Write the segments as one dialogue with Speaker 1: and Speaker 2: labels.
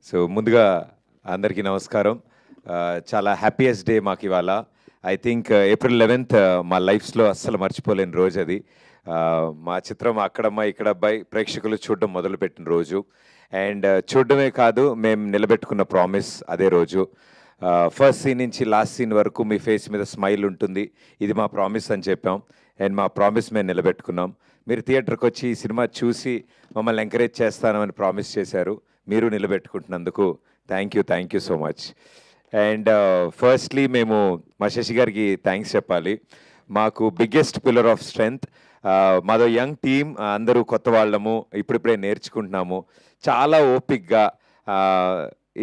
Speaker 1: So ముందుగా అందరికీ నమస్కారం. చాలా హ్యాపీయెస్ట్ డే మాకు ఇవాళ. ఐ థింక్ ఏప్రిల్ 11th మా లైఫ్స్లో అస్సలు మర్చిపోలేని రోజు అది. మా చిత్రం అక్కడమ్మ ఇక్కడ అబ్బాయి ప్రేక్షకులు చూడడం మొదలుపెట్టిన రోజు. అండ్ చూడడమే కాదు, మేము నిలబెట్టుకున్న ప్రామిస్ అదే రోజు. ఫస్ట్ సీన్ నుంచి లాస్ట్ సీన్ వరకు మీ ఫేస్ మీద స్మైల్ ఉంటుంది, ఇది మా ప్రామిస్ అని చెప్పాం. అండ్ మా ప్రామిస్ మేము నిలబెట్టుకున్నాం. మీరు థియేటర్కి వచ్చి ఈ సినిమా చూసి మమ్మల్ని ఎంకరేజ్ చేస్తానని ప్రామిస్ చేశారు. మీరు నిలబెట్టుకుంటున్నందుకు thank you so much. And firstly మేము మా శశి గారికి థ్యాంక్స్ చెప్పాలి. మాకు బిగ్గెస్ట్ పిల్లర్ ఆఫ్ స్ట్రెంగ్త్. మాదో యంగ్ టీమ్, అందరూ కొత్త వాళ్ళము, ఇప్పుడిప్పుడే నేర్చుకుంటున్నాము. చాలా ఓపిక్గా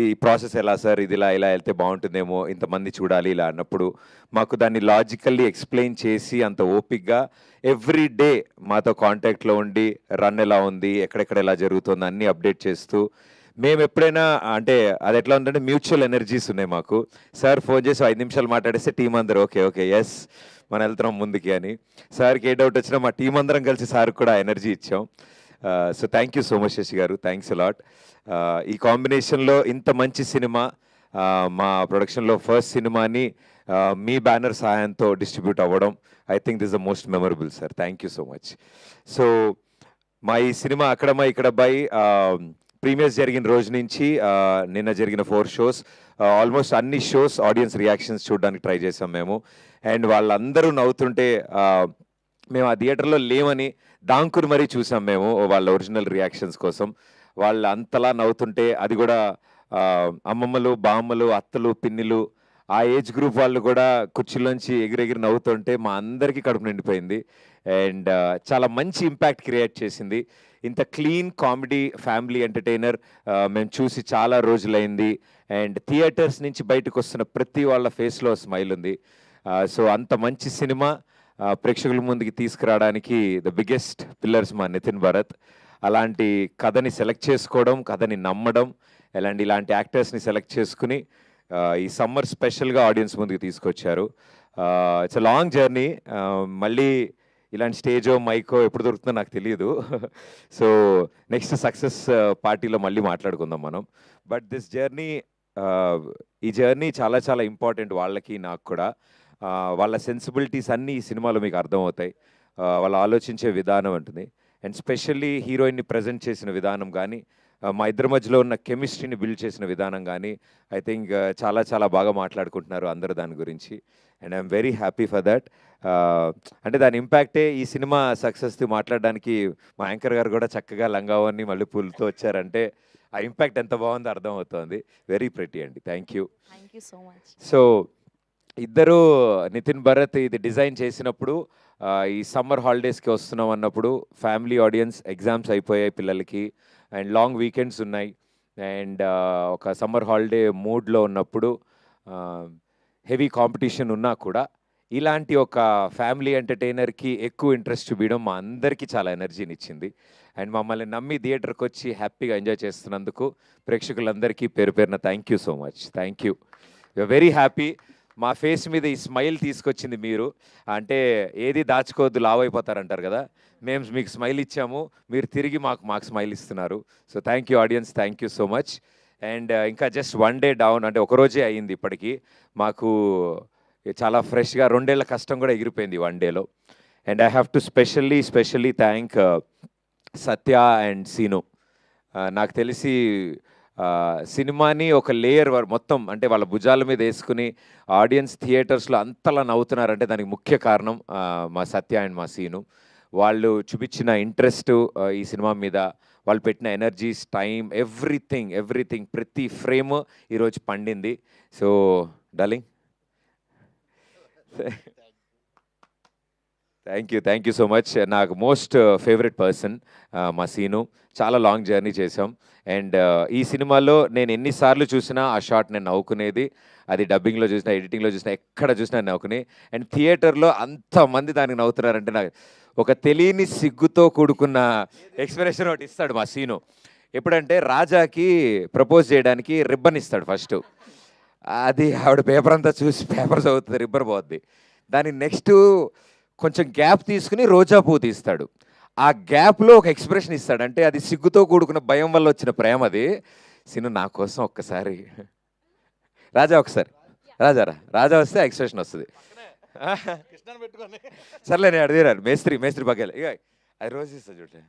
Speaker 1: ఈ ప్రాసెస్ ఎలా సార్, ఇది ఇలా ఇలా వెళ్తే బాగుంటుందేమో, ఇంతమంది చూడాలి ఇలా అన్నప్పుడు మాకు దాన్ని లాజికల్లీ ఎక్స్ప్లెయిన్ చేసి అంత ఓపిక్గా ఎవ్రీ డే మాతో కాంటాక్ట్లో ఉండి రన్ ఎలా ఉంది, ఎక్కడెక్కడ ఎలా జరుగుతుంది అన్నీ అప్డేట్ చేస్తూ మేము ఎప్పుడైనా అంటే అది ఎట్లా ఉందంటే మ్యూచువల్ ఎనర్జీస్ ఉన్నాయి మాకు. సార్ ఫోన్ చేసి 5 నిమిషాలు మాట్లాడేస్తే టీం అందరూ ఓకే ఓకే ఎస్ మనం వెళ్తున్నాం ముందుకి అని. సార్కి ఏ డౌట్ వచ్చినా మా టీం అందరం కలిసి సార్కి కూడా ఎనర్జీ ఇచ్చాం. So thank you so much Shashi garu, thanks allot. ఈ కాంబినేషన్లో ఇంత మంచి సినిమా, మా ప్రొడక్షన్లో ఫస్ట్ సినిమాని మీ బ్యానర్ సహాయంతో డిస్ట్రిబ్యూట్ అవ్వడం, I think this the most memorable sir. Thank you so much. So మా ఈ సినిమా అక్కడమ్మా ఇక్కడ అబ్బాయి ప్రీమియర్స్ జరిగిన రోజు నుంచి నిన్న జరిగిన 4 షోస్, ఆల్మోస్ట్ అన్ని షోస్ ఆడియన్స్ రియాక్షన్స్ చూడడానికి ట్రై చేసాం మేము. అండ్ వాళ్ళందరూ నవ్వుతుంటే మేము ఆ థియేటర్లో లేమని దాంకుని మరీ చూసాం మేము వాళ్ళ ఒరిజినల్ రియాక్షన్స్ కోసం. వాళ్ళు అంతలా నవ్వుతుంటే, అది కూడా అమ్మమ్మలు, బామ్మలు, అత్తలు, పిన్నిలు, ఆ ఏజ్ గ్రూప్ వాళ్ళు కూడా కుర్చీలోంచి ఎగిరెగిరి నవ్వుతుంటే మా అందరికీ కడుపు నిండిపోయింది. అండ్ చాలా మంచి ఇంపాక్ట్ క్రియేట్ చేసింది. ఇంత క్లీన్ కామెడీ ఫ్యామిలీ ఎంటర్టైనర్ మేము చూసి చాలా రోజులైంది. అండ్ థియేటర్స్ నుంచి బయటకు వస్తున్న ప్రతి వాళ్ళ ఫేస్లో స్మైల్ ఉంది. సో అంత మంచి సినిమా ప్రేక్షకుల ముందుకి తీసుకురావడానికి ద బిగ్గెస్ట్ పిల్లర్స్ మా నితిన్ భరత్. అలాంటి కథని సెలెక్ట్ చేసుకోవడం, కథని నమ్మడం, ఇలాంటి యాక్టర్స్ని సెలెక్ట్ చేసుకుని ఈ సమ్మర్ స్పెషల్గా ఆడియన్స్ ముందుకు తీసుకొచ్చారు. It's a long journey. మళ్ళీ ఇలాంటి స్టేజో మైకో ఎప్పుడు దొరుకుతుందో నాకు తెలియదు. సో నెక్స్ట్ సక్సెస్ పార్టీలో మళ్ళీ మాట్లాడుకుందాం మనం. బట్ దిస్ జర్నీ, ఈ జర్నీ చాలా చాలా ఇంపార్టెంట్ వాళ్ళకి, నాకు కూడా. వాళ్ళ సెన్సిబిలిటీస్ అన్నీ ఈ సినిమాలో మీకు అర్థమవుతాయి. వాళ్ళు ఆలోచించే విధానం ఉంటుంది. అండ్ స్పెషల్లీ హీరోయిన్ని ప్రజెంట్ చేసిన విధానం కానీ, మా ఇద్దరి మధ్యలో ఉన్న కెమిస్ట్రీని బిల్డ్ చేసిన విధానం కానీ, ఐ థింక్ చాలా చాలా బాగా మాట్లాడుకుంటున్నారు అందరూ దాని గురించి. And I'm very happy for that. అంటే దాని ఇంపాక్టే ఈ సినిమా సక్సెస్ది మాట్లాడడానికి మా యాంకర్ గారు కూడా చక్కగా లంగావని మళ్ళీ పూలతో వచ్చారంటే ఆ ఇంపాక్ట్ ఎంత బాగుందో అర్థమవుతోంది. వెరీ ప్రెటీ అండి. Thank you
Speaker 2: so much.
Speaker 1: So ఇద్దరు నితిన్ భరత్ ఇది డిజైన్ చేసినప్పుడు ఈ సమ్మర్ హాలిడేస్కి వస్తున్నాం అన్నప్పుడు ఫ్యామిలీ ఆడియన్స్, ఎగ్జామ్స్ అయిపోయాయి పిల్లలకి అండ్ లాంగ్ వీకెండ్స్ ఉన్నాయి. అండ్ ఒక సమ్మర్ హాలిడే మూడ్లో ఉన్నప్పుడు హెవీ కాంపిటీషన్ ఉన్నా కూడా ఇలాంటి ఒక ఫ్యామిలీ ఎంటర్టైనర్కి ఎక్కువ ఇంట్రెస్ట్ చూపించడం మా అందరికీ చాలా ఎనర్జీని ఇచ్చింది. అండ్ మమ్మల్ని నమ్మి థియేటర్కి వచ్చి హ్యాపీగా ఎంజాయ్ చేస్తున్నందుకు ప్రేక్షకులందరికీ పేరు పేరున thank you so much. Thank you. You're very happy. మా ఫేస్ మీద ఈ స్మైల్ తీసుకొచ్చింది మీరు. అంటే ఏది దాచుకోవద్దు, లావ్ అయిపోతారంటారు కదా, మేము మీకు స్మైల్ ఇచ్చాము, మీరు తిరిగి మాకు స్మైల్ ఇస్తున్నారు. So thank you audience, thank you so much. And ఇంకా జస్ట్ 1 డే డౌన్, అంటే ఒకరోజే అయ్యింది ఇప్పటికీ. మాకు చాలా ఫ్రెష్గా 2 ఏళ్ల కష్టం కూడా ఎగిరిపోయింది 1 డేలో. And I have to specially thank Satya and Seenu. నాకు తెలిసి సినిమాని ఒక లేయర్ మొత్తం అంటే వాళ్ళ భుజాల మీద వేసుకుని ఆడియన్స్ థియేటర్స్లో అంతలా నవ్వుతున్నారంటే దానికి ముఖ్య కారణం మా సత్య అండ్ మా సీను. వాళ్ళు చూపించిన ఇంట్రెస్ట్ ఈ సినిమా మీద, వాళ్ళు పెట్టిన ఎనర్జీస్, టైం, ఎవ్రీథింగ్ ప్రతి ఫ్రేమ్ ఈరోజు పండింది. So darling, thank you so much. నాకు మోస్ట్ ఫేవరెట్ పర్సన్ మా సీను. చాలా లాంగ్ జర్నీ చేసాం. అండ్ ఈ సినిమాలో నేను ఎన్నిసార్లు చూసినా ఆ షాట్ నేను నవ్వుకునేది. అది డబ్బింగ్లో చూసినా, ఎడిటింగ్లో చూసినా, ఎక్కడ చూసినా నవ్వుకుని. అండ్ థియేటర్లో అంతమంది దానికి నవ్వుతున్నారంటే నాకు ఒక తెలియని సిగ్గుతో కూడుకున్న ఎక్స్ప్రెషన్ ఒకటి ఇస్తాడు మా సీను. ఎప్పుడంటే రాజాకి ప్రపోజ్ చేయడానికి రిబ్బన్ ఇస్తాడు ఫస్ట్. అది ఆవిడ పేపర్ అంతా చూసి పేపర్ చదువుతుంది, రిబ్బన్ పోద్ది. దాని నెక్స్ట్ కొంచెం గ్యాప్ తీసుకుని రోజా పువ్వు తీస్తాడు. ఆ గ్యాప్లో ఒక ఎక్స్ప్రెషన్ ఇస్తాడు. అంటే అది సిగ్గుతో కూడుకున్న భయం వల్ల వచ్చిన ప్రేమ. అది సిను నా కోసం ఒక్కసారి రాజా ఒకసారి రాజా వస్తే ఎక్స్ప్రెషన్ వస్తుంది. సర్లే నేను అడిగారు మేస్త్రి పక్కలే ఇక అది రోజు ఇస్తా చూడండి.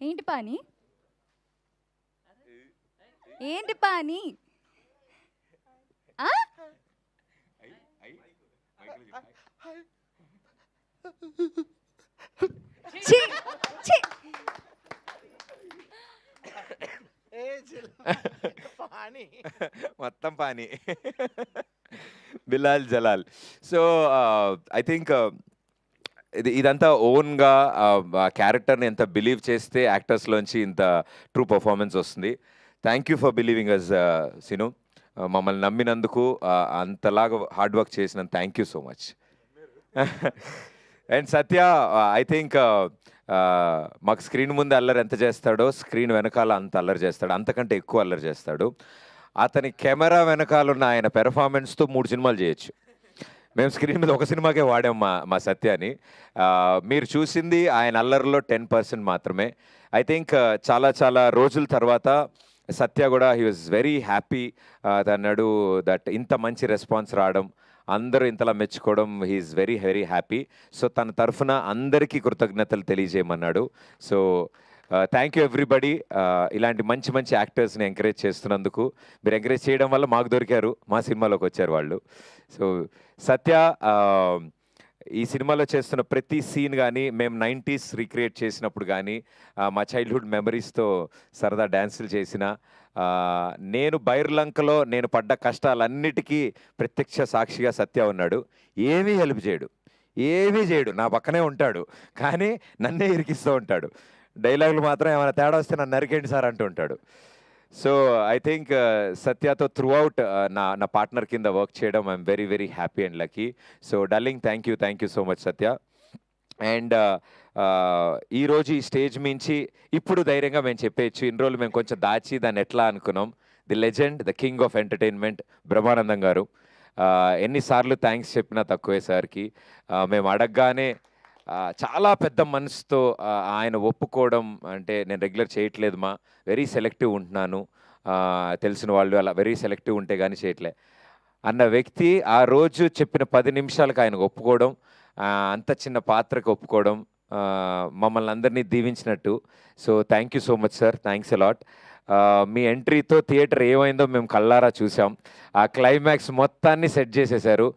Speaker 2: ఏంటి పాని ఏంటి పాని ఛీ, ఛీ.
Speaker 1: మొత్తం పానీ Bilal Jalal. So I think ఇదంతా ఓన్గా క్యారెక్టర్ని ఎంత బిలీవ్ చేస్తే యాక్టర్స్లోంచి ఇంత ట్రూ పర్ఫార్మెన్స్ వస్తుంది. Thank you for believing us Seenu. మమ్మల్ని నమ్మినందుకు, అంతలాగా హార్డ్ వర్క్ చేసినందుకు thank you so much. And Satya I think మాకు స్క్రీన్ ముందు అల్లరి ఎంత చేస్తాడో స్క్రీన్ వెనకాల అంత అల్లరి చేస్తాడు, అంతకంటే ఎక్కువ అల్లరి చేస్తాడు. అతని కెమెరా వెనకాల ఉన్న ఆయన పెర్ఫార్మెన్స్తో 3 సినిమాలు చేయొచ్చు. మేము స్క్రీన్ మీద ఒక సినిమాకే వాడాం మా సత్యాని. మీరు చూసింది ఆయన అల్లరిలో 10% మాత్రమే. ఐ థింక్ చాలా రోజుల తర్వాత సత్య కూడా హీ వాజ్ వెరీ హ్యాపీ. అన్నాడు దట్ ఇంత మంచి రెస్పాన్స్ రావడం, అందరూ ఇంతలా మెచ్చుకోవడం, హీఈస్ వెరీ హ్యాపీ. సో తన తరఫున అందరికీ కృతజ్ఞతలు తెలియజేయమన్నాడు. So thank you everybody. ఇలాంటి మంచి యాక్టర్స్ని ఎంకరేజ్ చేస్తున్నందుకు. మీరు ఎంకరేజ్ చేయడం వల్ల మాకు దొరికారు, మా సినిమాలోకి వచ్చారు వాళ్ళు. సో సత్య ఈ సినిమాలో చేస్తున్న ప్రతి సీన్ కానీ, మేము 90s రీక్రియేట్ చేసినప్పుడు కానీ, మా చైల్డ్హుడ్ మెమరీస్తో సరదా డ్యాన్సులు చేసిన, నేను బైర్లంకలో నేను పడ్డ కష్టాలన్నిటికీ ప్రత్యక్ష సాక్షిగా సత్య ఉన్నాడు. ఏమీ హెల్ప్ చేయడు, నా పక్కనే ఉంటాడు, కానీ నన్నే ఇరికిస్తూ ఉంటాడు. డైలాగులు మాత్రం ఏమైనా తేడా వస్తే నన్ను నరికేండి సార్ అంటూ ఉంటాడు. సో ఐ థింక్ సత్యతో త్రూ అవుట్ నా పార్ట్నర్ కింద వర్క్ చేయడం I'm very happy and lucky. So darling thank you so much Satya. And ఈరోజు ఈ స్టేజ్ మించి ఇప్పుడు ధైర్యంగా మేము చెప్పేయచ్చు, ఇన్ని రోజులు మేము కొంచెం దాచి దాన్ని ఎట్లా అనుకున్నాం. The legend, the king of entertainment Brahmanandam గారు. ఎన్నిసార్లు థ్యాంక్స్ చెప్పినా తక్కువే సార్కి. మేము అడగగానే చాలా పెద్ద మనసుతో ఆయన ఒప్పుకోవడం, అంటే నేను రెగ్యులర్ చేయట్లేదు మా, వెరీ సెలెక్టివ్ ఉంటున్నాను, తెలిసిన వాళ్ళు అలా వెరీ సెలెక్టివ్ ఉంటే కానీ చేయట్లే అన్న వ్యక్తి ఆ రోజు చెప్పిన 10 నిమిషాలకు ఆయనకు ఒప్పుకోవడం, అంత చిన్న పాత్రకు ఒప్పుకోవడం మమ్మల్ని అందరినీ దీవించినట్టు. So thank you so much sir, thanks a lot. మీ ఎంట్రీతో థియేటర్ ఏమైందో మేము కళ్ళారా చూసాం. ఆ క్లైమాక్స్ మొత్తాన్ని సెట్ చేసేశారు.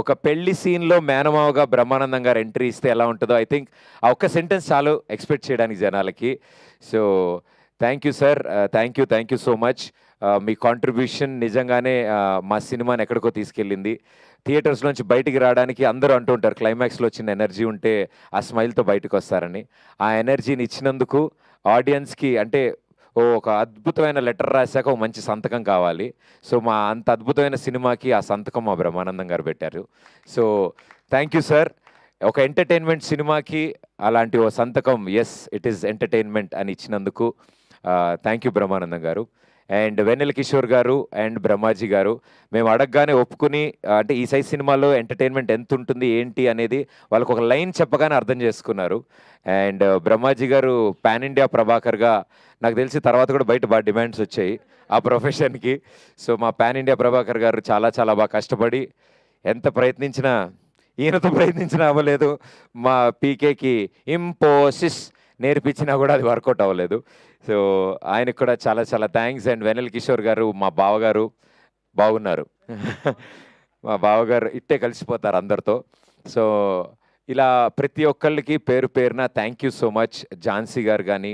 Speaker 1: ఒక పెళ్లి సీన్లో మేనమావగా బ్రహ్మానందం గారు ఎంట్రీ ఇస్తే ఎలా ఉంటుందో ఐ థింక్ ఆ ఒక్క సెంటెన్స్ చాలు ఎక్స్పెక్ట్ చేయడానికి జనాలకి. So thank you sir, thank you so much. Me contribution నిజంగానే మా సినిమాని ఎక్కడికో తీసుకెళ్ళింది. థియేటర్స్లోంచి బయటికి రావడానికి అందరూ అంటూ ఉంటారు క్లైమాక్స్లో చిన్న ఎనర్జీ ఉంటే ఆ స్మైల్తో బయటకు వస్తారని. ఆ ఎనర్జీని ఇచ్చినందుకు ఆడియన్స్కి, అంటే ఒక అద్భుతమైన లెటర్ రాశాక ఒక మంచి సంతకం కావాలి. సో మా అంత అద్భుతమైన సినిమాకి ఆ సంతకం మా బ్రహ్మానందం గారు పెట్టారు. So thank you sir. ఒక ఎంటర్టైన్మెంట్ సినిమాకి అలాంటి ఓ సంతకం, ఎస్ ఇట్ ఈస్ ఎంటర్టైన్మెంట్ అని ఇచ్చినందుకు థ్యాంక్ యూ బ్రహ్మానందం గారు. అండ్ వెన్నెల కిషోర్ గారు అండ్ బ్రహ్మాజీ గారు మేము అడగగానే ఒప్పుకుని, అంటే ఈ సైజ్ సినిమాలో ఎంటర్టైన్మెంట్ ఎంత ఉంటుంది ఏంటి అనేది వాళ్ళకు ఒక లైన్ చెప్పగానే అర్థం చేసుకున్నారు. అండ్ బ్రహ్మాజీ గారు పాన్ ఇండియా ప్రభాకర్గా నాకు తెలిసి తర్వాత కూడా బయట బాగా డిమాండ్స్ వచ్చాయి ఆ ప్రొఫెషన్కి. సో మా పాన్ ఇండియా ప్రభాకర్ గారు చాలా బాగా కష్టపడి ఎంత ప్రయత్నించినా, ఈయనతో ప్రయత్నించినా అవ్వలేదు. మా పీకేకి ఇంపోసిస్ నేర్పించినా కూడా అది వర్కౌట్ అవ్వలేదు. సో ఆయనకు కూడా చాలా థ్యాంక్స్. అండ్ వెన్నెల కిషోర్ గారు మా బావగారు బాగున్నారు. మా బావగారు ఇట్టే కలిసిపోతారు అందరితో. సో ఇలా ప్రతి ఒక్కళ్ళకి పేరున thank you so much. Jhansi గారు కానీ,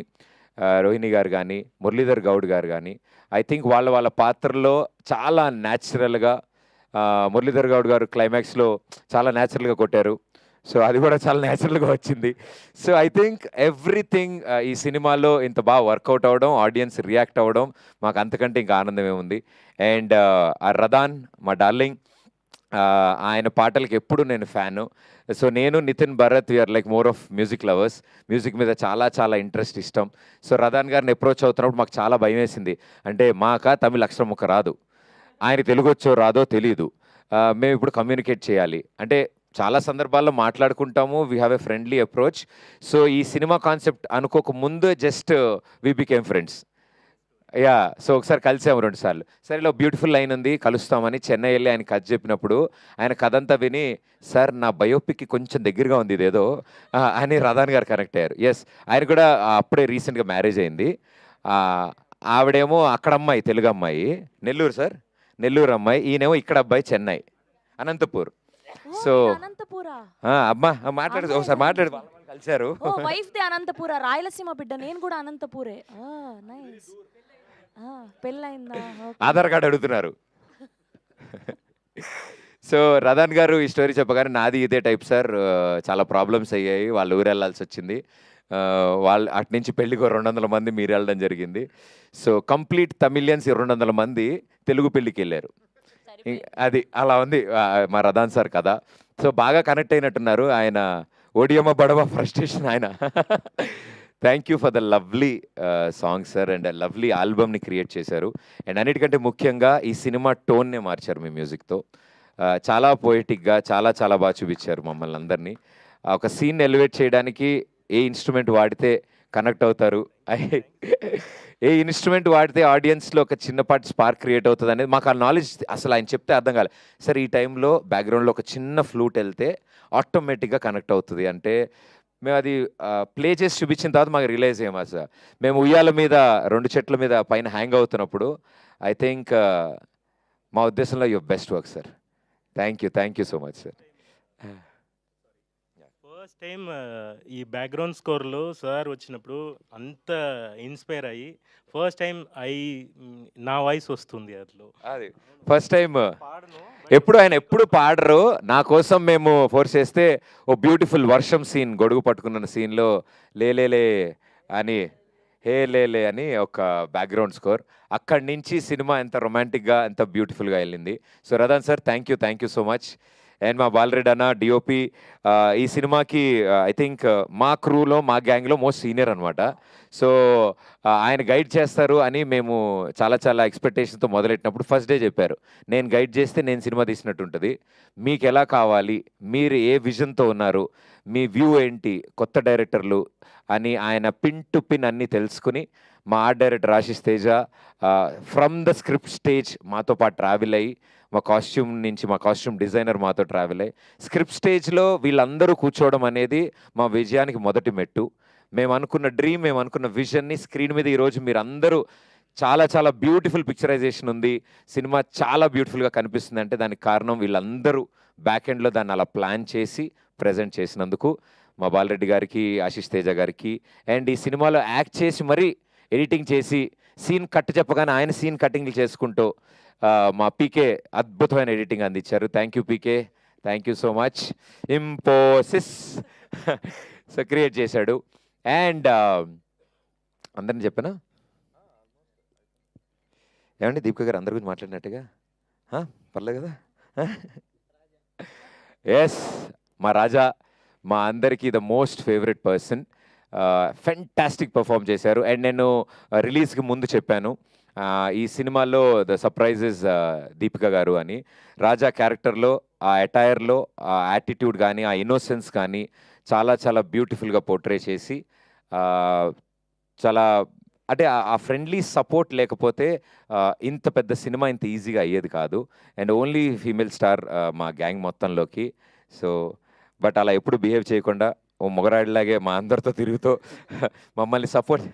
Speaker 1: రోహిణి గారు కానీ, మురళీధర్ గౌడ్ గారు కానీ, ఐ థింక్ వాళ్ళ పాత్రలో చాలా న్యాచురల్గా, మురళీధర్ గౌడ్ గారు క్లైమాక్స్లో చాలా న్యాచురల్గా కొట్టారు. సో అది కూడా చాలా న్యాచురల్గా వచ్చింది. సో ఐ థింక్ ఎవ్రీథింగ్ ఈ సినిమాలో ఇంత బాగా వర్కౌట్ అవ్వడం, ఆడియన్స్ రియాక్ట్ అవ్వడం మాకు అంతకంటే ఇంకా ఆనందమే ఉంది. అండ్ ఆ రదాన్ మా డార్లింగ్, ఆయన పాటలకి ఎప్పుడు నేను ఫ్యాను. సో నేను Nitin Bharat we're like more of music lovers. Music మీద చాలా ఇంట్రెస్ట్, ఇష్టం. సో రదాన్ గారిని అప్రోచ్ అవుతున్నప్పుడు మాకు చాలా భయం వేసింది. అంటే మాక తమిళ అక్షరం ముక్క రాదు, ఆయన తెలుగు వచ్చో రాదో తెలియదు, మేము ఇప్పుడు కమ్యూనికేట్ చేయాలి. అంటే చాలా సందర్భాల్లో మాట్లాడుకుంటాము. We have a friendly approach. So ఈ సినిమా కాన్సెప్ట్ అనుకోక ముందు just we became friends. So ఒకసారి కలిసాము 2 సార్లు. సరే ఇలా బ్యూటిఫుల్ లైన్ ఉంది కలుస్తామని చెన్నై వెళ్ళి ఆయన కథ చెప్పినప్పుడు ఆయన కథ అంతా విని సార్ నా బయోపిక్కి కొంచెం దగ్గరగా ఉంది ఇదేదో అని రదాన్ గారు కనెక్ట్ అయ్యారు. ఆయన కూడా అప్పుడే రీసెంట్గా మ్యారేజ్ అయింది. ఆవిడేమో అక్కడ అమ్మాయి తెలుగు అమ్మాయి, నెల్లూరు సార్, నెల్లూరు అమ్మాయి. ఈయనేమో ఇక్కడ అబ్బాయి చెన్నై, అనంతపూర్. సో
Speaker 3: అనంతపురా
Speaker 1: అమ్మా మాట్లాడు ఒకసారి మాట్లాడు. వాళ్ళు కలిశారు.
Speaker 3: ఓ వైఫ్ ది అనంతపుర, రాయలసీమ బిడ్డ. నేను కూడా అనంతపురే. నైస్. పెళ్ళైందా?
Speaker 1: ఆధార్ కార్డు అడుగుతున్నారు. సో రదాన్ గారు ఈ స్టోరీ చెప్పగానే నాది ఇదే టైప్ సార్, చాలా ప్రాబ్లమ్స్ అయ్యాయి, వాళ్ళు ఊరు వెళ్ళాల్సి వచ్చింది. వాళ్ళు అటు నుంచి పెళ్ళికి 200 మంది మీరు వెళ్ళడం జరిగింది. సో కంప్లీట్ తమిళియన్స్ 200 మంది తెలుగు పెళ్ళికి వెళ్ళారు. అది అలా ఉంది మా రదాన్ సార్ కదా. సో బాగా కనెక్ట్ అయినట్టున్నారు ఆయన. ఓడియమ్మ బడవ ఫ్రస్ట్రేషన్ ఆయన. Thank you for the lovely song sir, and lovely ఆల్బమ్ని క్రియేట్ చేశారు. అండ్ అన్నిటికంటే ముఖ్యంగా ఈ సినిమా టోన్నే మార్చారు మీ మ్యూజిక్తో. చాలా పోయిటిక్గా చాలా చాలా బాగా చూపించారు మమ్మల్ని అందరినీ. ఒక సీన్ ఎలివేట్ చేయడానికి ఏ ఇన్స్ట్రుమెంట్ వాడితే కనెక్ట్ అవుతారు, ఏ ఇన్స్ట్రుమెంట్ వాడితే ఆడియన్స్లో ఒక చిన్నపాటి స్పార్క్ క్రియేట్ అవుతుంది అనేది మాకు ఆ నాలెడ్జ్ అసలు ఆయన చెప్తే అర్థం కాలేదు. సార్ ఈ టైంలో బ్యాక్గ్రౌండ్లో ఒక చిన్న ఫ్లూట్ వెళ్తే ఆటోమేటిక్గా కనెక్ట్ అవుతుంది అంటే మేము అది ప్లే చేసి చూపించిన తర్వాత మాకు రియలైజ్ అయ్యామా సార్. మేము ఉయ్యాల మీద 2 చెట్ల మీద పైన హ్యాంగ్ అవుతున్నప్పుడు ఐ థింక్ మా ఉద్దేశంలో your best work sir. Thank you so much sir.
Speaker 4: First time ఈ బ్యాక్గ్రౌండ్ స్కోర్లో సార్ వచ్చినప్పుడు అంత ఇన్స్పైర్ అయ్యి ఫస్ట్ టైం నా వాయిస్ వస్తుంది అందులో.
Speaker 1: అది ఫస్ట్ టైం. ఆయన ఎప్పుడు పాడరు, నా కోసం మేము ఫోర్స్ చేస్తే ఓ బ్యూటిఫుల్ వర్షం సీన్, గొడుగు పట్టుకున్న సీన్లో లేలే అని హే లేలే అని ఒక బ్యాక్గ్రౌండ్ స్కోర్. అక్కడి నుంచి సినిమా ఎంత రొమాంటిక్గా ఎంత బ్యూటిఫుల్గా వెళ్ళింది. So Radhan sir thank you so much. And మా బాలరెడ్డి అన్న డిఓపి ఈ సినిమాకి ఐ థింక్ మా క్రూలో మా గ్యాంగ్లో మోస్ట్ సీనియర్ అనమాట. సో ఆయన గైడ్ చేస్తారు అని మేము చాలా చాలా ఎక్స్పెక్టేషన్తో మొదలెట్టినప్పుడు ఫస్ట్ డే చెప్పారు, నేను గైడ్ చేస్తే నేను సినిమా తీసినట్టు ఉంటుంది, మీకు ఎలా కావాలి, మీరు ఏ విజన్తో ఉన్నారు, మీ వ్యూ ఏంటి, కొత్త డైరెక్టర్లు అని ఆయన పిన్ టు పిన్ అన్నీ తెలుసుకుని మా art director Ashish Teja from the script stage మాతో పాటు ట్రావెల్ అయ్యి మా కాస్ట్యూమ్ డిజైనర్ మాతో ట్రావెల్ అయ్యి స్క్రిప్ట్ స్టేజ్లో వీళ్ళందరూ కూర్చోవడం అనేది మా విజయానికి మొదటి మెట్టు. మేము అనుకున్న డ్రీమ్, మేము అనుకున్న విజన్ని స్క్రీన్ మీద ఈరోజు మీరు అందరూ చాలా చాలా బ్యూటిఫుల్ పిక్చరైజేషన్ ఉంది, సినిమా చాలా బ్యూటిఫుల్గా కనిపిస్తుంది అంటే దానికి కారణం వీళ్ళందరూ బ్యాక్ ఎండ్లో దాన్ని అలా ప్లాన్ చేసి ప్రజెంట్ చేసినందుకు మా బాలరెడ్డి గారికి, ఆశిష్ తేజ గారికి. అండ్ ఈ సినిమాలో యాక్ట్ చేసి మరీ ఎడిటింగ్ చేసి సీన్ కట్ చెప్పగానే ఆయన సీన్ కటింగ్లు చేసుకుంటూ మా పీకే అద్భుతమైన ఎడిటింగ్ అందించారు. Thank you PK, thank you so much. ఇంపోసిస్ so create చేశాడు. అండ్ అందరిని చెప్పనా ఏమండి దీపిక గారు అందరి గురించి మాట్లాడినట్టుగా పర్లేదు కదా. ఎస్ మా రాజా, మా అందరికీ the most favourite person, fantastic perform చేశారు. అండ్ నేను రిలీజ్కి ముందు చెప్పాను ఈ సినిమాలో ద సర్ప్రైజెస్ దీపిక గారు అని. రాజా క్యారెక్టర్లో ఆ అటైర్లో ఆ యాటిట్యూడ్ కానీ ఆ ఇన్నోసెన్స్ కానీ చాలా చాలా బ్యూటిఫుల్గా పోర్ట్రే చేసి చాలా అంటే ఆ ఫ్రెండ్లీ సపోర్ట్ లేకపోతే ఇంత పెద్ద సినిమా ఇంత ఈజీగా అయ్యేది కాదు. అండ్ ఓన్లీ ఫీమేల్ స్టార్ మా గ్యాంగ్ మొత్తంలోకి. సో బట్ అలా ఎప్పుడు బిహేవ్ చేయకుండా ఓ మొగరాడిలాగే మా అందరితో తిరుగుతూ మమ్మల్ని support,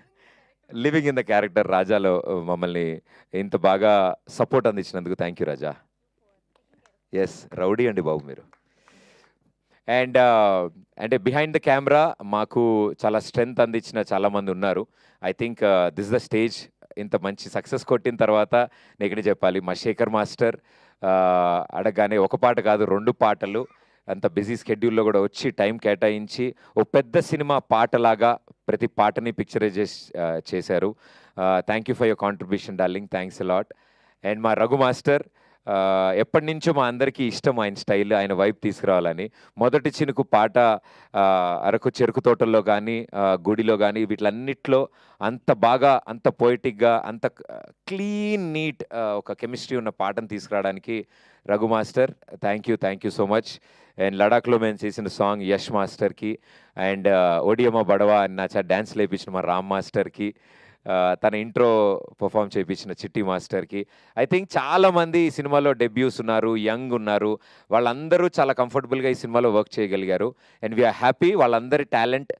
Speaker 1: living in the character రాజాలో మమ్మల్ని ఇంత బాగా సపోర్ట్ అందించినందుకు thank you Raja. Yes rowdy అండి బాబు మీరు. అండ్ అంటే బిహైండ్ ద కెమెరా మాకు చాలా స్ట్రెంగ్త్ అందించిన చాలామంది ఉన్నారు. I think this the stage. ఇంత మంచి సక్సెస్ కొట్టిన తర్వాత నేను ఇక్కడే చెప్పాలి, మా శేఖర్ మాస్టర్ అడగగానే ఒక పాట కాదు 2 పాటలు అంత బిజీ స్కెడ్యూల్లో కూడా వచ్చి టైం కేటాయించి ఒక పెద్ద సినిమా పాటలాగా ప్రతి పాటని పిక్చరైజ్ చేశారు. Thank you for your contribution darling, thanks a lot. And మా రఘు మాస్టర్ ఎప్పటి నుంచో మా అందరికీ ఇష్టం ఆయన స్టైల్, ఆయన వైబ్ తీసుకురావాలని. మొదటి చినుకు పాట అరకు చెరుకు తోటల్లో కానీ, గుడిలో కానీ వీటిలన్నిట్లో అంత బాగా, అంత పోయిటిక్గా, అంత క్లీన్ నీట్ ఒక కెమిస్ట్రీ ఉన్న పాటను తీసుకురావడానికి Raghu master, thank you so much. And లడాఖ్లో మేము చేసిన సాంగ్ యష్ మాస్టర్కి, అండ్ ఒడియమ్మ బడవా అని నా డ్యాన్స్ లేపించిన మా రామ్ మాస్టర్కి, తన ఇంట్రో పర్ఫామ్ చేయించిన చిట్టి మాస్టర్కి. ఐ థింక్ చాలామంది ఈ సినిమాలో డెబ్యూస్ ఉన్నారు, యంగ్ ఉన్నారు. వాళ్ళందరూ చాలా కంఫర్టబుల్గా ఈ సినిమాలో వర్క్ చేయగలిగారు. అండ్ వీఆర్ హ్యాపీ వాళ్ళందరి టాలెంట్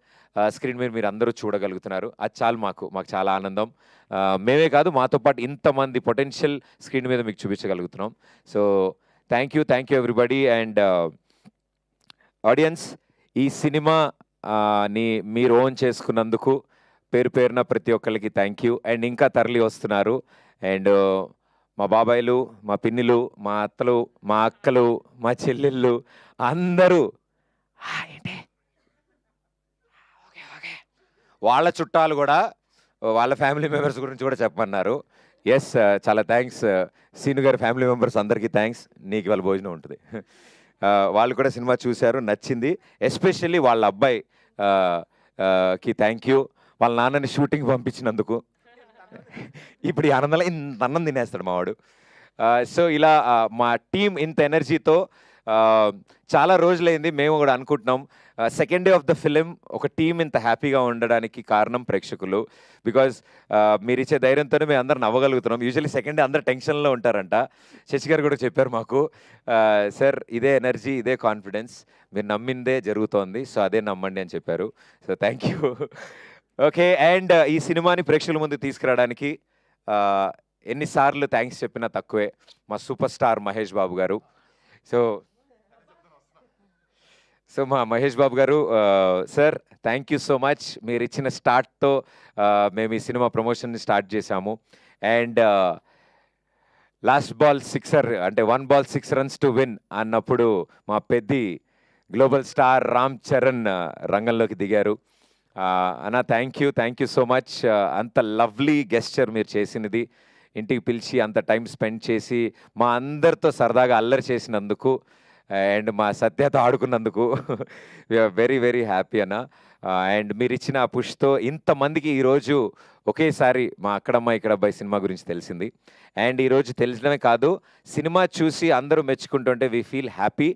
Speaker 1: స్క్రీన్ మీద మీరు అందరూ చూడగలుగుతున్నారు. అది చాలు మాకు చాలా ఆనందం. మేమే కాదు, మాతో పాటు ఇంతమంది పొటెన్షియల్ స్క్రీన్ మీద మీకు చూపించగలుగుతున్నాం. So thank you everybody. And audience, ఈ సినిమా ని మీరు ఓన్ చేసుకున్నందుకు పేరున ప్రతి ఒక్కరికి థ్యాంక్ యూ. అండ్ ఇంకా తరలి వస్తున్నారు. అండ్ మా బాబాయిలు, మా పిన్నిలు, మా అత్తలు, మా అక్కలు, మా చెల్లెళ్ళు అందరూ ఏంటి ఓకే వాళ్ళ చుట్టాలు కూడా, వాళ్ళ ఫ్యామిలీ మెంబర్స్ గురించి కూడా చెప్పమన్నారు. ఎస్, చాలా థ్యాంక్స్ సీను గారి ఫ్యామిలీ మెంబర్స్ అందరికీ థ్యాంక్స్. నీకు వాళ్ళ భోజనం ఉంటుంది. వాళ్ళు కూడా సినిమా చూశారు, నచ్చింది. ఎస్పెషల్లీ వాళ్ళ అబ్బాయి కి థ్యాంక్ యూ, వాళ్ళ నాన్నని షూటింగ్ పంపించినందుకు. ఇప్పుడు ఈ ఆనందంలో ఇంత అన్నం తినేస్తాడు మావాడు. సో ఇలా మా టీం ఇంత ఎనర్జీతో చాలా రోజులైంది. మేము కూడా అనుకుంటున్నాం second day of the film ఒక టీం ఇంత హ్యాపీగా ఉండడానికి కారణం ప్రేక్షకులు. బికాజ్ మీరు ఇచ్చే ధైర్యంతోనే మేము అందరం నవ్వగలుగుతున్నాం. యూజువల్లీ సెకండ్ డే అందరు టెన్షన్లో ఉంటారంట. శశి గారు కూడా చెప్పారు మాకు, సార్ ఇదే ఎనర్జీ, ఇదే కాన్ఫిడెన్స్, మీరు నమ్మిందే జరుగుతోంది, సో అదే నమ్మండి అని చెప్పారు. So thank you. Okay, and ఈ సినిమాని ప్రేక్షకుల ముందు తీసుకురావడానికి ఎన్నిసార్లు థ్యాంక్స్ చెప్పినా తక్కువే. మా సూపర్ స్టార్ మహేష్ బాబు గారు. సో మా మహేష్ బాబు గారు, sir thank you so much. మీరు ఇచ్చిన స్టార్ట్తో మేము ఈ సినిమా ప్రమోషన్ని స్టార్ట్ చేశాము. అండ్ లాస్ట్ బాల్ 6 అంటే 1 బాల్ 6 runs టు విన్ అన్నప్పుడు మా పెద్ది గ్లోబల్ స్టార్ రామ్ చరణ్ రంగంలోకి దిగారు. అన్న థ్యాంక్ యూ సో మచ్. అంత లవ్లీ గెస్చర్ మీరు చేసినది, ఇంటికి పిలిచి అంత టైం స్పెండ్ చేసి మా అందరితో సరదాగా అల్లరి చేసినందుకు, అండ్ మా సత్యతో ఆడుకున్నందుకు వీఆర్ వెరీ హ్యాపీ అన్న. అండ్ మీరు ఇచ్చిన పుష్తో ఇంతమందికి ఈరోజు ఒకేసారి మా అక్కడమ్మ ఇక్కడ అబ్బాయి సినిమా గురించి తెలిసింది. అండ్ ఈరోజు తెలిసడమే కాదు, సినిమా చూసి అందరూ మెచ్చుకుంటుంటే వీ ఫీల్ హ్యాపీ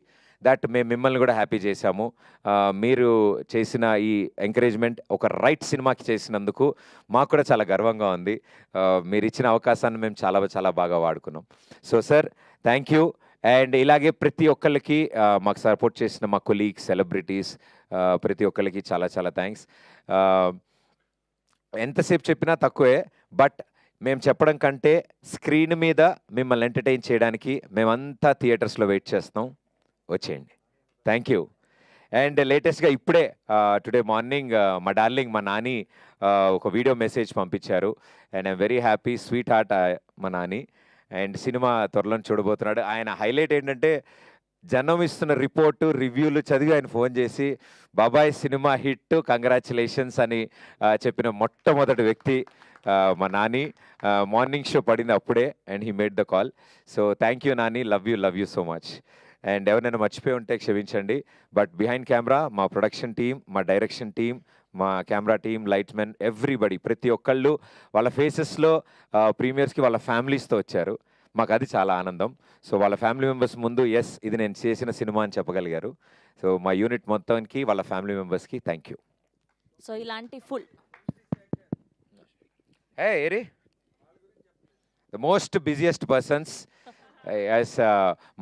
Speaker 1: దట్ మేము మిమ్మల్ని కూడా హ్యాపీ చేశాము. మీరు చేసిన ఈ ఎంకరేజ్మెంట్ ఒక రైట్ సినిమాకి చేసినందుకు మాకు కూడా చాలా గర్వంగా ఉంది. మీరు ఇచ్చిన అవకాశాన్ని మేము చాలా బాగా వాడుకున్నాం. So sir thank you. And ఇలాగే ప్రతి ఒక్కళ్ళకి మాకు సపోర్ట్ చేసిన మా కొలీగ్స్, సెలబ్రిటీస్, ప్రతి ఒక్కళ్ళకి చాలా థ్యాంక్స్. ఎంతసేపు చెప్పినా తక్కువే, బట్ మేము చెప్పడం కంటే స్క్రీన్ మీద మిమ్మల్ని ఎంటర్టైన్ చేయడానికి మేమంతా థియేటర్స్లో వెయిట్ చేస్తాం. వచ్చేయండి. Thank you. అండ్ లేటెస్ట్గా ఇప్పుడే టుడే మార్నింగ్ మా డార్లింగ్ మా నాని ఒక వీడియో మెసేజ్ పంపించారు. And I'm very happy, sweet heart మా నాని. అండ్ సినిమా త్వరలో చూడబోతున్నాడు. ఆయన హైలైట్ ఏంటంటే జనం ఇస్తున్న రిపోర్టు, రివ్యూలు చదివి ఆయన ఫోన్ చేసి బాబాయ్ సినిమా హిట్, కంగ్రాచులేషన్స్ అని చెప్పిన మొట్టమొదటి వ్యక్తి మా నాని. మార్నింగ్ షో పడింది అప్పుడే, and he made the call. So thank you Nani, love you so much. And ఎవరైనా మర్చిపోయి ఉంటే క్షమించండి. బట్ బిహైండ్ కెమెరా మా ప్రొడక్షన్ టీం, మా డైరెక్షన్ టీం, మా camera team, lights men, everybody, ప్రతి ఒక్కళ్ళు వాళ్ళ ఫేసెస్లో ప్రీమియర్స్కి వాళ్ళ ఫ్యామిలీస్తో వచ్చారు. మాకు అది చాలా ఆనందం. సో వాళ్ళ ఫ్యామిలీ మెంబర్స్ ముందు ఎస్ ఇది నేను చేసిన సినిమా అని చెప్పగలిగారు. సో మా యూనిట్ మొత్తానికి వాళ్ళ ఫ్యామిలీ మెంబర్స్కి థ్యాంక్ యూ.
Speaker 3: సో ఇలాంటి full
Speaker 1: eri the most busiest persons as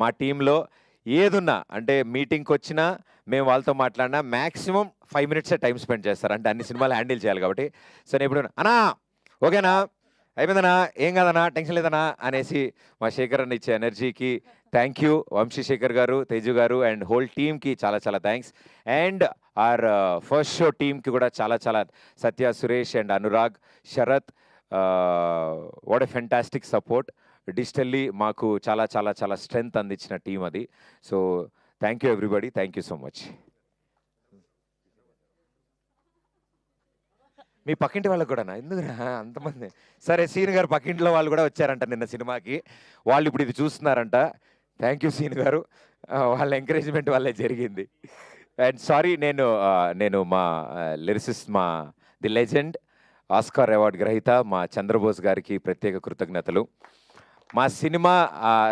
Speaker 1: మా టీంలో ఏదున్నా, అంటే మీటింగ్కి వచ్చినా మేము వాళ్ళతో మాట్లాడినా మ్యాక్సిమం 5 minutes టైం స్పెండ్ చేస్తారు. అంటే అన్ని సినిమాలు హ్యాండిల్ చేయాలి కాబట్టి. సో నేను ఎప్పుడు అన్నా ఓకేనా, అయిపోయిందనా, ఏం కాదన్నా, టెన్షన్ లేదనా అనేసి మా శేఖర్ అన్న ఇచ్చే ఎనర్జీకి థ్యాంక్ యూ. వంశీశేఖర్ గారు, తేజు గారు అండ్ హోల్ టీమ్కి చాలా thanks. And our first show టీమ్కి కూడా చాలా Satya, Suresh and Anurag, Sarath, what a fantastic support. Digitally మాకు చాలా స్ట్రెంగ్త్ అందించిన టీం అది. So thank you everybody, thank you so much. మీ పక్కింటి వాళ్ళకి కూడానా ఎందుకురా అంతమంది? సరే సీన్ గారు పక్కింట్లో వాళ్ళు కూడా వచ్చారంట నిన్న సినిమాకి. వాళ్ళు ఇప్పుడు ఇది చూస్తున్నారంట. థ్యాంక్ యూ సీన్ గారు. వాళ్ళ ఎంకరేజ్మెంట్ వల్లే జరిగింది. అండ్ సారీ నేను మా లిరిసిస్ట్ మా ది లెజెండ్ ఆస్కార్ అవార్డు గ్రహీత మా చంద్రబోస్ గారికి ప్రత్యేక కృతజ్ఞతలు. మా సినిమా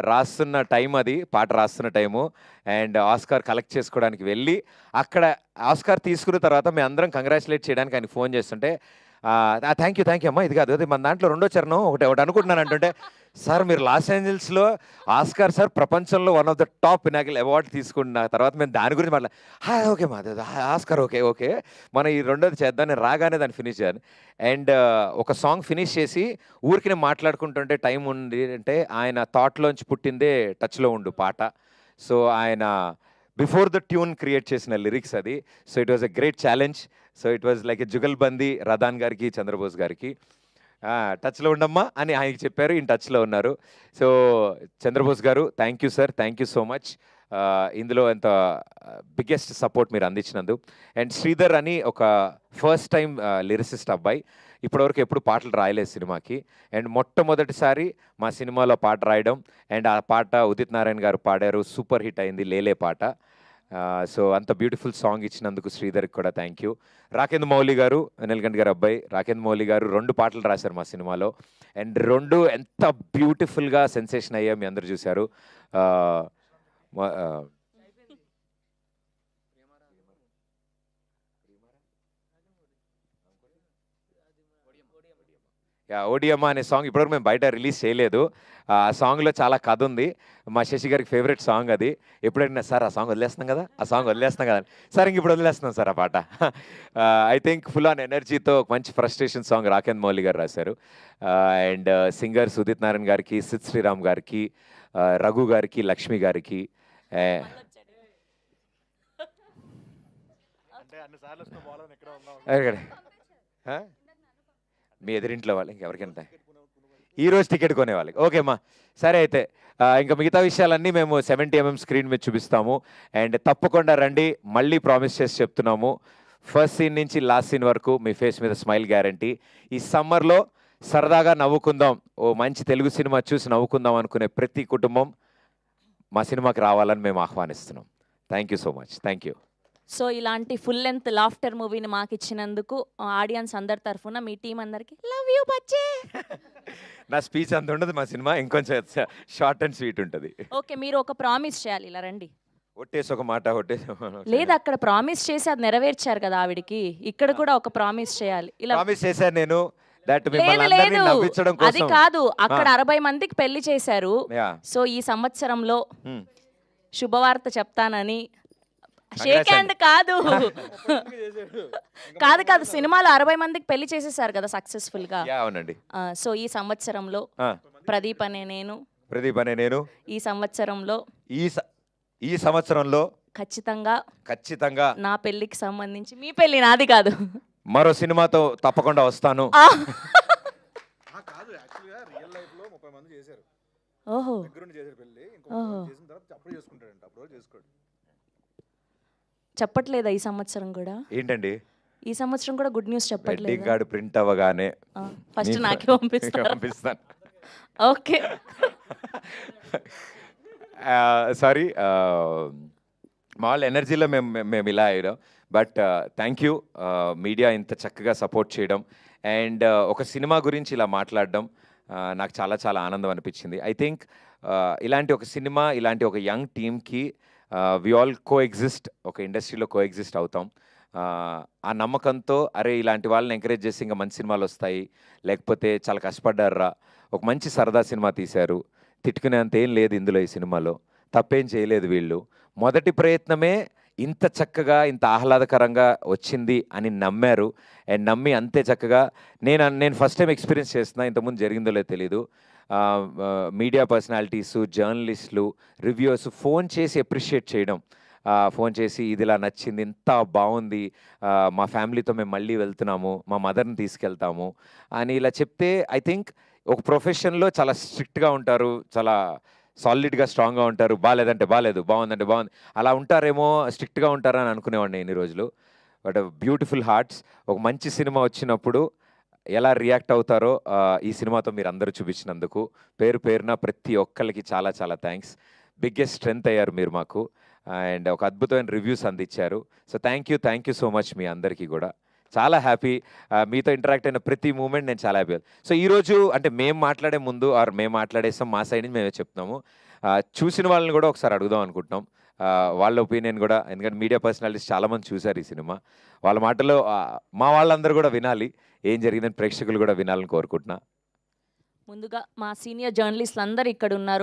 Speaker 1: రాస్తున్న టైం అది పాట రాస్తున్న టైము అండ్ ఆస్కార్ కలెక్ట్ చేసుకోవడానికి వెళ్ళి అక్కడ ఆస్కార్ తీసుకున్న తర్వాత మేము అందరం కంగ్రాచులేట్ చేయడానికి ఆయనకి ఫోన్ చేస్తుంటే థ్యాంక్ యూ అమ్మా ఇది కాదు అది మన దాంట్లో రెండో చరణం ఒకటి అనుకుంటున్నాను అంటుంటే సార్ మీరు లాస్ ఏంజల్స్లో ఆస్కార్ సార్ ప్రపంచంలో one of the top Pinnacle award తీసుకున్న తర్వాత మేము దాని గురించి ఓకే మా ఆస్కార్ ఓకే మనం ఈ రెండోది చేద్దాం నేను రాగానే దాన్ని ఫినిష్ చేయాలి అండ్ ఒక సాంగ్ ఫినిష్ చేసి ఊరికి నేను మాట్లాడుకుంటుంటే టైం ఉంది అంటే ఆయన థాట్లోంచి పుట్టిందే టచ్లో ఉండు పాట. సో ఆయన బిఫోర్ ద ట్యూన్ క్రియేట్ చేసిన లిరిక్స్ అది. So it was a great challenge. So it was like a jugalbandi Radhan గారికి చంద్రబోస్ గారికి టచ్లో ఉండమ్మా అని ఆయనకి చెప్పారు. ఈయన టచ్లో ఉన్నారు. సో చంద్రబోస్ గారు thank you sir, thank you so much. ఇందులో ఎంత బిగ్గెస్ట్ సపోర్ట్ మీరు అందించినందు. అండ్ శ్రీధర్ అని ఒక ఫస్ట్ టైం లిరిసిస్ట్ అబ్బాయి ఇప్పటివరకు ఎప్పుడు పాటలు రాయలేదు సినిమాకి అండ్ మొట్టమొదటిసారి మా సినిమాలో పాట రాయడం అండ్ ఆ పాట ఉదిత్ నారాయణ గారు పాడారు, సూపర్ హిట్ అయింది లేలే పాట. సో అంత బ్యూటిఫుల్ సాంగ్ ఇచ్చినందుకు శ్రీధర్కి కూడా థ్యాంక్ యూ. రాకేంద్ర మౌలి గారు నీలకంఠ గారు అబ్బాయి రాకేంద్ర మౌలి గారు 2 పాటలు రాశారు మా సినిమాలో అండ్ 2 ఎంత బ్యూటిఫుల్గా సెన్సేషన్ అయ్యా మీ అందరు చూశారు. ఓడియమ్మ అనే సాంగ్ ఇప్పటివరకు మేము బయట రిలీజ్ చేయలేదు. ఆ సాంగ్లో చాలా కథ ఉంది. మా శశి గారికి ఫేవరెట్ సాంగ్ అది. ఎప్పుడైనా సార్ ఆ సాంగ్ వదిలేస్తున్నాం కదా సార్ ఇంక ఇప్పుడు వదిలేస్తున్నాం సార్ ఆ పాట. ఐ థింక్ ఫుల్ ఆన్ ఎనర్జీతో ఒక మంచి ఫ్రస్ట్రేషన్ సాంగ్ రాకేంద్ర మౌలి గారు రాశారు. అండ్ సింగర్స్ ఉదిత్ నారాయణ గారికి, సిద్ శ్రీరామ్ గారికి, రఘు గారికి, లక్ష్మి గారికి మీ ఎదురింట్లో వాళ్ళు ఇంకెవరికైనా ఈరోజు టికెట్ కొనే వాళ్ళకి ఓకేమ్మా. సరే అయితే ఇంకా మిగతా విషయాలన్నీ మేము 70mm స్క్రీన్ మీద చూపిస్తాము అండ్ తప్పకుండా రండి. మళ్ళీ ప్రామిస్ చేసి చెప్తున్నాము ఫస్ట్ సీన్ నుంచి లాస్ట్ సీన్ వరకు మీ ఫేస్ మీద స్మైల్ గ్యారంటీ. ఈ సమ్మర్లో సరదాగా నవ్వుకుందాం, ఓ మంచి తెలుగు సినిమా చూసి నవ్వుకుందాం అనుకునే ప్రతి కుటుంబం మా సినిమాకి రావాలని మేము ఆహ్వానిస్తున్నాం. Thank you so much. Thank you.
Speaker 3: So ఇలాంటి ఫుల్ లెంత్ లాఫ్టర్ మూవీని మాకు ఇచ్చినందుకు ఆడియన్స్ అందరి తరఫున మీ టీం అందరికి లవ్ యూ బచ్చే.
Speaker 1: నా స్పీచ్ అంత ఉండదు మా సినిమా, ఇంకొంచెం షార్ట్ అండ్ స్వీట్ ఉంటుంది.
Speaker 3: ఓకే మీరు ఒక ప్రామిస్ చేయాలి, ఇలా రండి.
Speaker 1: ఒట్టేసి ఒక మాట
Speaker 3: లేదు అక్కడ ప్రామిస్ చేసి అది నెరవేర్చారు కదా ఆవిడికి, ఇక్కడ కూడా ఒక ప్రామిస్ చేయాలి. ఇలా
Speaker 1: ప్రామిస్ చేశాను నేను దట్
Speaker 3: లేదు
Speaker 1: మిమ్మల్ని అందరినీ
Speaker 3: లేదు
Speaker 1: నవ్వించడం
Speaker 3: అది
Speaker 1: కోసం.
Speaker 3: కాదు, అక్కడ 60 మందికి పెళ్లి చేశారు.
Speaker 1: Yeah.
Speaker 3: సో ఈ సంవత్సరంలో
Speaker 1: Hmm.
Speaker 3: శుభవార్త చెప్తానని
Speaker 1: Congrats
Speaker 3: షేక్ హ్యాండ్
Speaker 1: అండి.
Speaker 3: కాదు కాదు కాదు సినిమాలో 60 మందికి పెళ్లి చేసేసారు కదా సక్సెస్ఫుల్ గా.
Speaker 1: Yeah, అవునండి.
Speaker 3: సో ఈ సంవత్సరంలో ప్రదీప్ అనే నేను
Speaker 1: ప్రదీప్ అనే నేను
Speaker 3: ఈ సంవత్సరంలో
Speaker 1: ఈ సంవత్సరంలో
Speaker 3: ఖచ్చితంగా నా పెళ్లికి సంబంధించి మీ పెళ్లి నాది కాదు
Speaker 1: మరో సినిమాతో తప్పకుండా వస్తాను.
Speaker 5: కాదు యాక్చువల్గా రియల్ లైఫ్లో 30 మంది చేశారు,
Speaker 3: ఓహో
Speaker 5: దగ్గరుండి చేశారు పెళ్ళి.
Speaker 3: ఓహో.
Speaker 5: చేసిన తర్వాత అప్పుడు చేసుకుంటాడంట, అప్పుడు చేసుకోడు.
Speaker 3: చెప్పట్లేదా ఈ సంవత్సరం కూడా?
Speaker 1: ఏంటండి
Speaker 3: ఈ సంవత్సరం కూడా గుడ్ న్యూస్
Speaker 1: వెడ్డింగ్
Speaker 3: చెప్పట్లేదు.
Speaker 1: కార్డు ప్రింట్ అవ్వగానే
Speaker 3: ఫస్ట్
Speaker 1: మీకు
Speaker 3: నాకే పంపిస్తాను. ఓకే
Speaker 1: సారీ మా వాళ్ళ ఎనర్జీలో మేము ఇలా అయ్యాం. బట్ థ్యాంక్ యూ మీడియా ఇంత చక్కగా సపోర్ట్ చేయడం అండ్ ఒక సినిమా గురించి ఇలా మాట్లాడడం నాకు చాలా చాలా ఆనందం అనిపించింది. ఐ థింక్ ఇలాంటి ఒక సినిమా, ఇలాంటి ఒక యంగ్ టీమ్కి వి ఆల్ కో ఎగ్జిస్ట్, ఒక ఇండస్ట్రీలో కో ఎగ్జిస్ట్ అవుతాం. ఆ నమ్మకంతో అరే ఇలాంటి వాళ్ళని ఎంకరేజ్ చేసి ఇంకా మంచి సినిమాలు వస్తాయి, లేకపోతే చాలా కష్టపడ్డారా, ఒక మంచి సరదా సినిమా తీశారు, తిట్టుకునేంత ఏం లేదు ఇందులో, ఈ సినిమాలో తప్పేం చేయలేదు వీళ్ళు, మొదటి ప్రయత్నమే ఇంత చక్కగా ఇంత ఆహ్లాదకరంగా వచ్చింది అని నమ్మారు. అండ్ నమ్మి అంతే చక్కగా నేను ఫస్ట్ టైం ఎక్స్పీరియన్స్ చేస్తున్నా, ఇంతకుముందు జరిగిందో లేదో తెలీదు. మీడియా పర్సనాలిటీసు, జర్నలిస్టులు, రివ్యూవర్స్ ఫోన్ చేసి అప్రిషియేట్ చేయడం, ఫోన్ చేసి ఇది ఇలా నచ్చింది, ఇంత బాగుంది, మా ఫ్యామిలీతో మేము మళ్ళీ వెళ్తున్నాము, మా మదర్ని తీసుకెళ్తాము అని ఇలా చెప్తే ఐ థింక్ ఒక ప్రొఫెషన్లో చాలా స్ట్రిక్ట్గా ఉంటారు, చాలా సాలిడ్గా స్ట్రాంగ్గా ఉంటారు, బాగాలేదంటే బాగాలేదు, బాగుందంటే బాగుంది, అలా ఉంటారేమో, స్ట్రిక్ట్గా ఉంటారని అనుకునేవాడిని ఇన్ని రోజులు. But beautiful hearts. ఒక మంచి సినిమా వచ్చినప్పుడు ఎలా రియాక్ట్ అవుతారో ఈ సినిమాతో మీరు అందరూ చూపించినందుకు పేరు పేరున ప్రతి ఒక్కరికి చాలా చాలా థ్యాంక్స్. బిగ్గెస్ట్ స్ట్రెంగ్త్ అయ్యారు మీరు మాకు, అండ్ ఒక అద్భుతమైన రివ్యూస్ అందించారు. So thank you so much మీ అందరికీ కూడా. చాలా హ్యాపీ మీతో ఇంటరాక్ట్ అయిన ప్రతి మూమెంట్ నేను చాలా హ్యాపీ. సో ఈరోజు అంటే మేము మాట్లాడే ముందు ఆర్ మేము మాట్లాడేస్తాం మా సైడ్ నుంచి మేమే చెప్తున్నాము. చూసిన వాళ్ళని కూడా ఒకసారి అడుగుదాం అనుకుంటున్నాం వాళ్ళ ఒపీనియన్ కూడా, ఎందుకంటే మీడియా పర్సనాలిటీస్ చాలామంది చూశారు ఈ సినిమా. వాళ్ళ మాటలో మా వాళ్ళందరూ కూడా వినాలి, ఏం జరిగిందని ప్రేక్షకులు కూడా వినాలని కోరుకుంటున్నా.
Speaker 3: ముందుగా మా సీనియర్ జర్నలిస్టులు అందరూ ఇక్కడ ఉన్నారు.